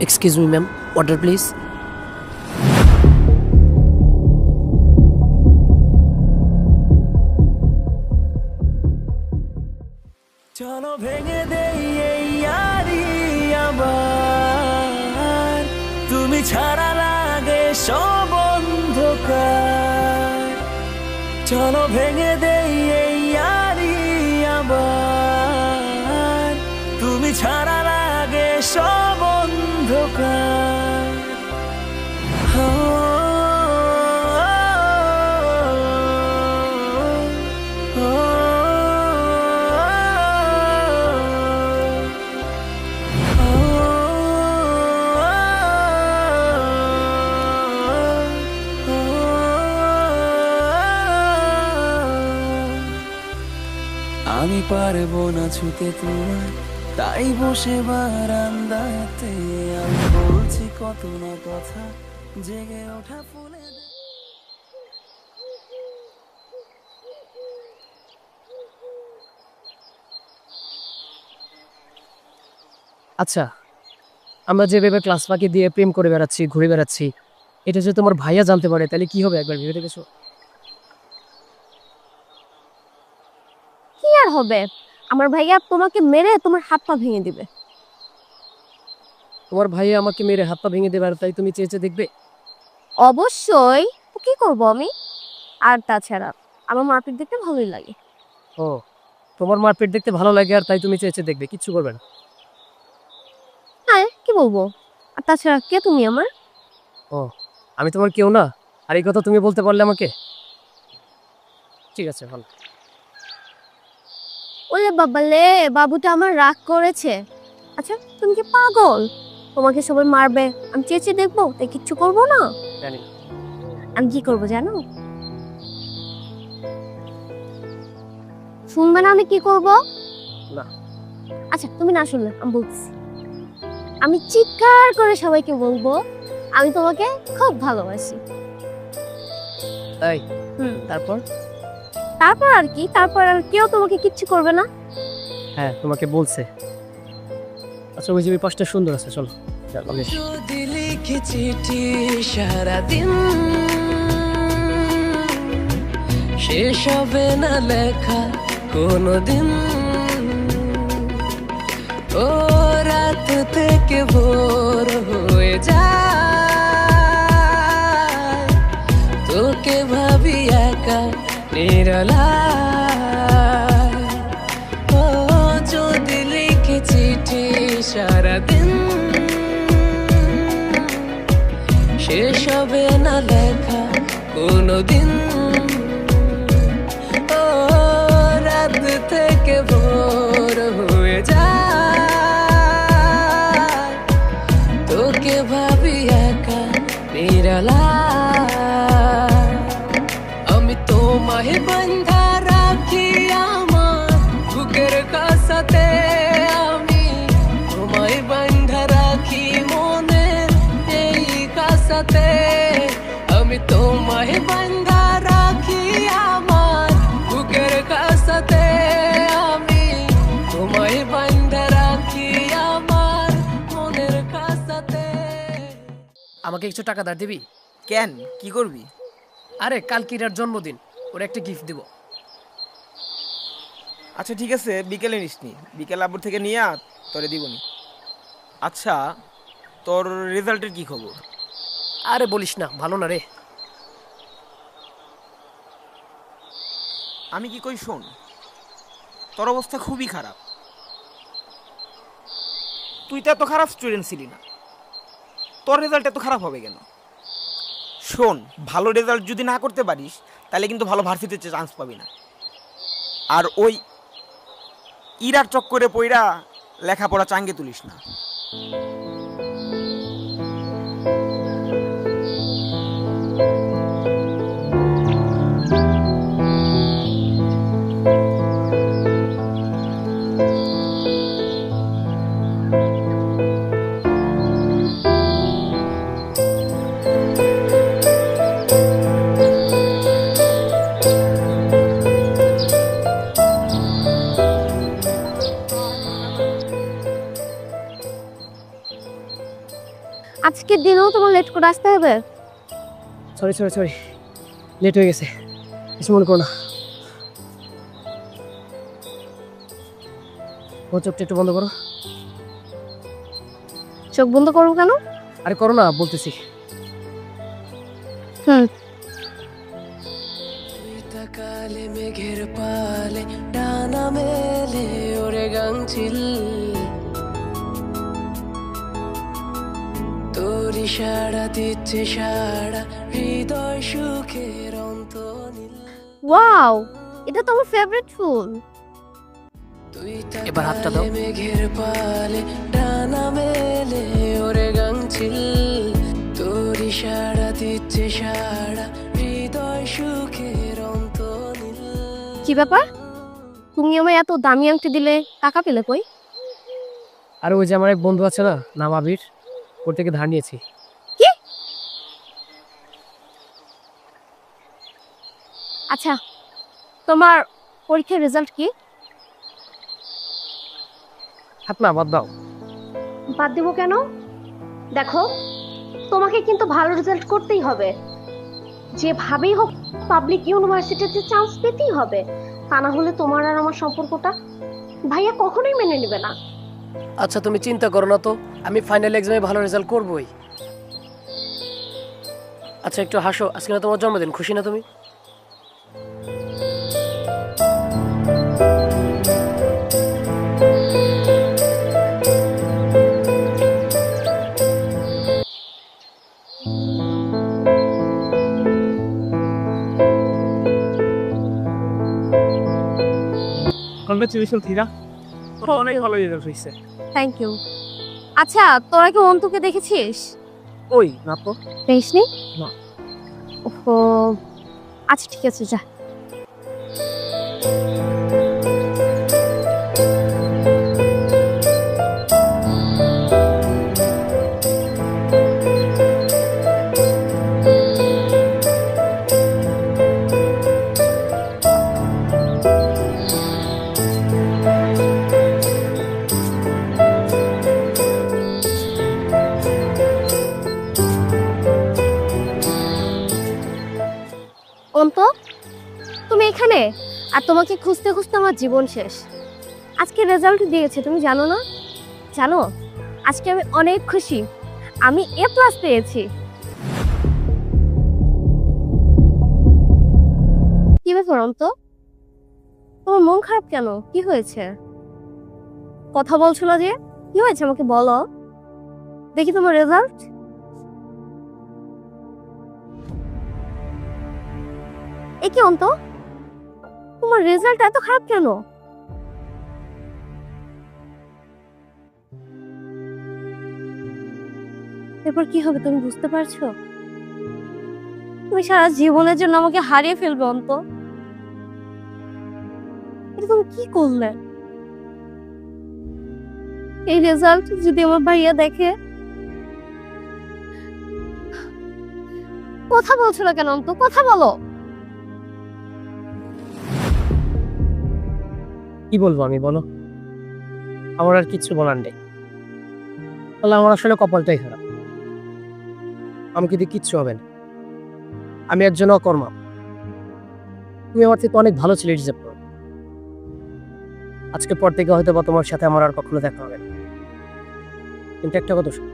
Excuse me ma'am, order please. চলো ভেঙে দেই এই ইয়ারি আবার, তুমি ছাড়া লাগে সব অন্ধকার। চলো ভেঙে দেই এই ইয়ারি আবার, তুমি ছাড়া লাগে সব অন্ধকার। আমি পারবো না ছুতে তোমার, তাই বসে বারান্দাতে আমি বলছি কত না কথা, জেগে ওঠা ফুলে। আচ্ছা, আমরা যেভাবে ক্লাস ফাঁকি দিয়ে প্রেম করে বেড়াচ্ছি, ঘুরে বেড়াচ্ছি, এটা যদি তোমার ভাইয়া জানতে পারে তাহলে কি হবে একবার ভেবে দেখেছো? কি আর হবে, আমার ভাইয়া তোমাকে মেরে তোমার হাত পা ভেঙে দিবে। তোমার ভাইয়া আমাকে মেরে হাত পা ভেঙে দেবে আর তাই তুমি চেয়েছে দেখবে? অবশ্যই, তো কি করব আমি? আর তাছাড়া আমার মারপিট দেখতে ভালোই লাগে। ও, তোমার মারপিট দেখতে ভালো লাগে আর তাই তুমি চেয়েছে দেখবে, কিচ্ছু করবে না? হ্যাঁ, কি বলবো? আর তাছাড়া কে তুমি আমার? ও, আমি তোমার কেউ না? আর এই কথা তুমি বলতে পারলে আমাকে? ঠিক আছে, ভালো। ওলে বাবালে, বাবুটা আমার রাগ করেছে। আচ্ছা, তুমি কি পাগল? তোমাকে সবাই মারবে, আমি চেঁচিয়ে দেখবো তাই কিচ্ছু করবো না? জানি না। আমি কি করবো জানো? শুনবে না আমি কি করব? না। আচ্ছা, তুমি না শুনলে আমি বলছি, আমি চিৎকার করে সবাইকে বলবো আমি তোমাকে খুব ভালোবাসি। তাই? তারপর তারপর আর কি? তারপর আর কেউ তোমাকে কিচ্ছু করবে না। হ্যাঁ, তোমাকে বলছে। আচ্ছা, ওই যে ওই পাশটা সুন্দর আছে, চলো। যদি লিখি চিঠি সারাদিন, শেষ হবে না লেখা কোনোদিন। ও রাত থেকে ভোর হয়ে যায়, তোকে ভাবি একা নিরালায়। ও যদি লিখি চিঠি সারাদিন, শেষ হবে না লেখা কোনোদিন। ও রাত থেকে ভোর হয়ে যায়, তোকে ভাবি একা নিরালায়। আমি তোমায় বাঁধা রাখি আমার বুকের কাছাতে, আমি তোমায় বাঁধা রাখি মনের এই কাছাতে। আমি তোমায় বাঁধা রাখি আমার বুকের কাছাতে, আমি তোমায় বাঁধা রাখি আমার মনের কাছাতে। আমাকে কিছু টাকা ধার দিবি? কেন, কি করবি? আরে কাল কিরার জন্মদিন, ওর একটা গিফট দিব। আচ্ছা ঠিক আছে, বিকেলে নিসনি, বিকেল আব্বুর থেকে নিয়ে তোরে দিবনি। আচ্ছা, তোর রেজাল্টের কি খবর? আরে বলিস না, ভালো না রে। আমি কি কই শোন, তোর অবস্থা খুবই খারাপ। তুই তো এত খারাপ স্টুডেন্ট ছিলি না, তোর রেজাল্ট এত খারাপ হবে কেন? শোন, ভালো রেজাল্ট যদি না করতে পারিস তাহলে কিন্তু ভালো ভার্সিটিতে চান্স পাবি না। আর ওই ইরার চক্করে পইরা লেখাপড়া চাঙ্গে তুলিস না। আজকের দিনেও তোমার লেট করে আসতে হবে? সরি সরি সরি, লেট হয়ে গেছে, কিছু মনে করো না। ও চোখটা একটু বন্ধ করো। চোখ বন্ধ করবো কেন? আরে করো না, বলতেছি। হুম। কালে মেঘের পালে ডানা মেলে ওরে গাংচিল, তোর ইশারা দিচ্ছে সারা হৃদয় সুখের অন্তনীল। ওয়াও, এটা তো আমার ফেভারিট ফুল। এবার হাতটা দাও। মেঘের পালে ডানা মেলে ওরে গাংচিল, তোর ইশারা দিচ্ছে সারা হৃদয় সুখের অন্তনীল। কি ব্যাপার, তুমি আমায় এত দামি আংটি দিলে, টাকা পেলে কই? আর ওই যে আমার এক বন্ধু আছে না, নাম আবির, ওর থেকে ধার নিয়েছি। কি? আচ্ছা, তোমার পরীক্ষার রেজাল্ট কি? হাত না, বাদ দাও। বাদ দেবো কেন? দেখো, তোমাকে কিন্তু ভালো রেজাল্ট করতেই হবে, যেভাবেই হোক পাবলিক ইউনিভার্সিটিতে চান্স পেতেই হবে, তা না হলে তোমার আর আমার সম্পর্কটা ভাইয়া কখনোই মেনে নেবে না। আচ্ছা তুমি চিন্তা করো না তো, আমি ফাইনাল এক্সামে ভালো রেজাল্ট করবই। আচ্ছা একটু হাসো, আজকে না তোমার জন্মদিন, খুশি না তুমি? কংগ্রেচুলেশন থিরা, অনেক ভালো রেজাল্ট হয়েছে। Thank you. আচ্ছা, তোরা কি অন্তুকে দেখেছিস? ওই না তো। দেখিসনি? না। ওহো, আচ্ছা ঠিক আছে, যা। অন্তু, তুমি এখানে? আর তোমাকে খুঁজতে খুঁজতে আমার জীবন শেষ। আজকে রেজাল্ট দিয়েছে, তুমি জানো না? জানো, আজকে আমি অনেক খুশি, আমি A+ পেয়েছি। কি ব্যাপার অন্তু, তোমার মন খারাপ কেন? কি হয়েছে? কথা বলছো না যে, কি হয়েছে আমাকে বলো, দেখি তোমার রেজাল্ট। এ কি অন্তু, তোমার রেজাল্ট এত খারাপ কেন? এরপর কি হবে তুমি বুঝতে পারছো? তুমি সারা জীবনের জন্য আমাকে হারিয়ে ফেলবে অন্তু। এটা তুমি কি করলে? এই রেজাল্ট যদি আমার ভাইয়া দেখে? কথা বলছো না কেন অন্তু, কথা বলো। কি বলবো আমি, বলো? আমার আর কিচ্ছু বলার নেই। তাহলে আমার আসলে কপালটাই খারাপ, আমাকে দিয়ে কিচ্ছু হবে না, আমি একজন অকর্মা। তুমি আমার থেকে অনেক ভালো ছেলে ডিজার্ভ করো। আজকের পর থেকে হয়তো বা তোমার সাথে আমার আর কখনো দেখা হবে না, কিন্তু একটা কথা শোনো,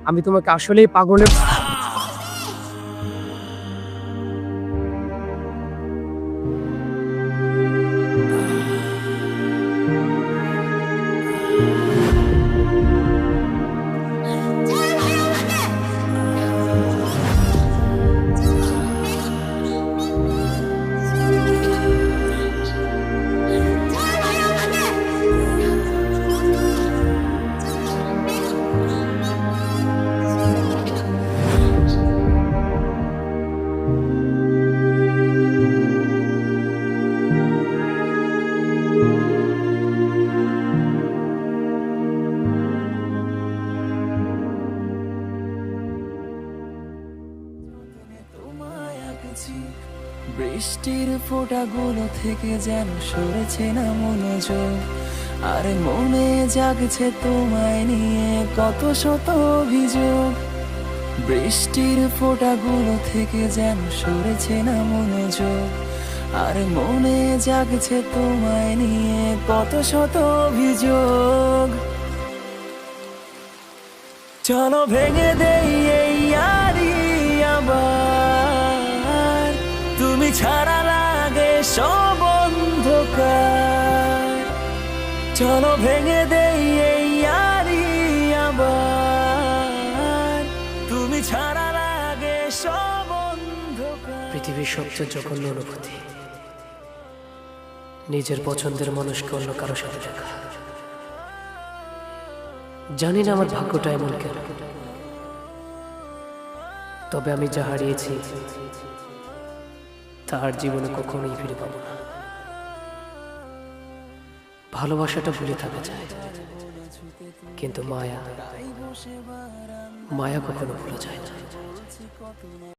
আমি তোমাকে আসলেই পাগলের বৃষ্টির ফোঁটাগুলো থেকে যেন সরেছে না মনোযোগ, আর মনে জাগছে তোমায় নিয়ে কত শত অভিযোগ। বৃষ্টির ফোঁটাগুলো থেকে যেন সরেছে না মনোযোগ। আর মনে জাগছে তোমায় নিয়ে কত শত অভিযোগ। চলো ভেঙে দেই এই ইয়ারি আবার, তুমি ছাড়া লাগে সব অন্ধকার। চলো ভেঙে দেই এই ইয়ারি আবার, তুমি ছাড়া লাগে সব অন্ধকার। পৃথিবীর সবচেয়ে জঘন্য অনুভূতি নিজের পছন্দের মানুষকে অন্য কারো সাথে দেখা। জানি না আমার ভাগ্যটা এমন কেন, তবে আমি যা হারিয়েছি তার জীবনে কখনোই ফিরে পাবো না। ভালোবাসাটা ভুলে থাকা যায়, কিন্তু মায়া কখনো ভুলা যায় না।